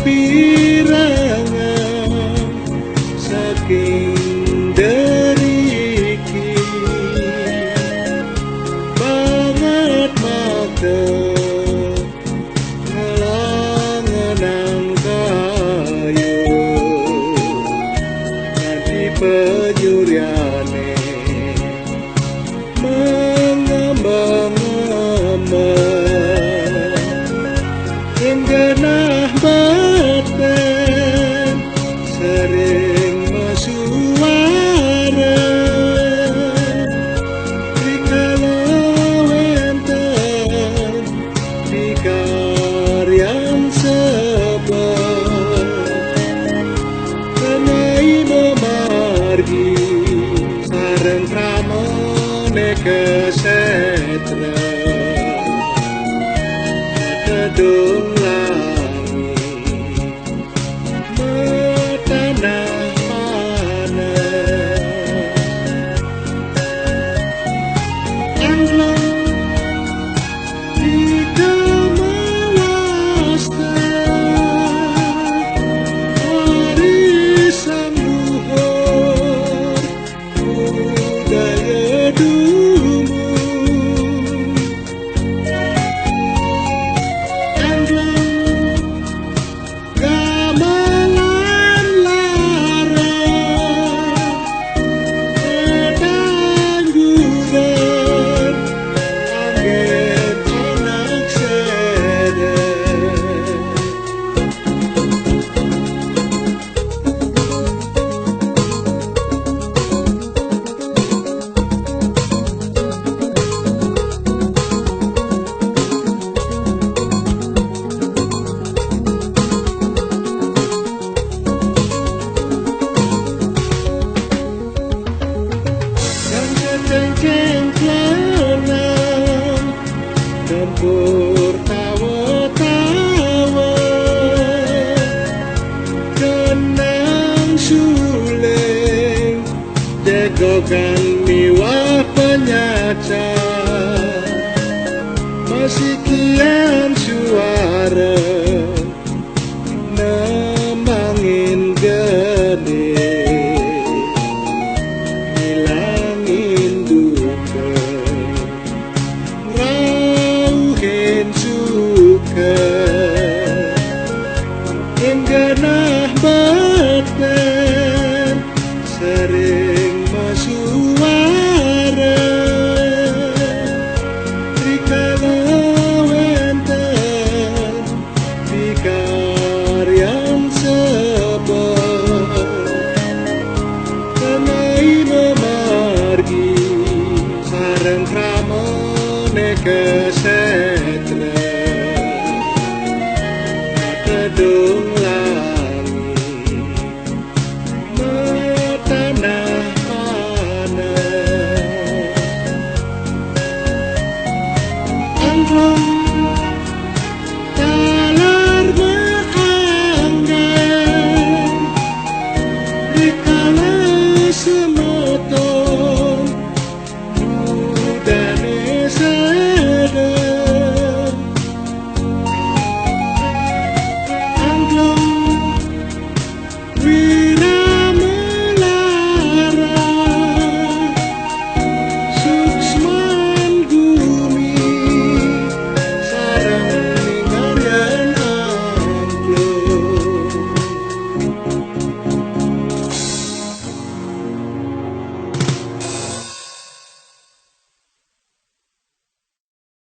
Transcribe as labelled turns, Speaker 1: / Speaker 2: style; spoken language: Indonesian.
Speaker 1: kepirangan saking deriki banget mata ngelangenan kayu nanti penyuriane mengembang-ngembang yang genah baten sering mesuara rikala wenten di karyan sebab kenai memargi sareng pramane kesetra kedung langit metanah panas anglang di kemawasta warisan luhur budaya dumu gamelan lara pedangguran angin anak sedang cengklang tempur tawa-tawa kenang suling jegokan miwah penyaca masih kian suara nembangin gede ngilangin duka rauhin suka yang genah baten sering mesuara rikala wenten di karya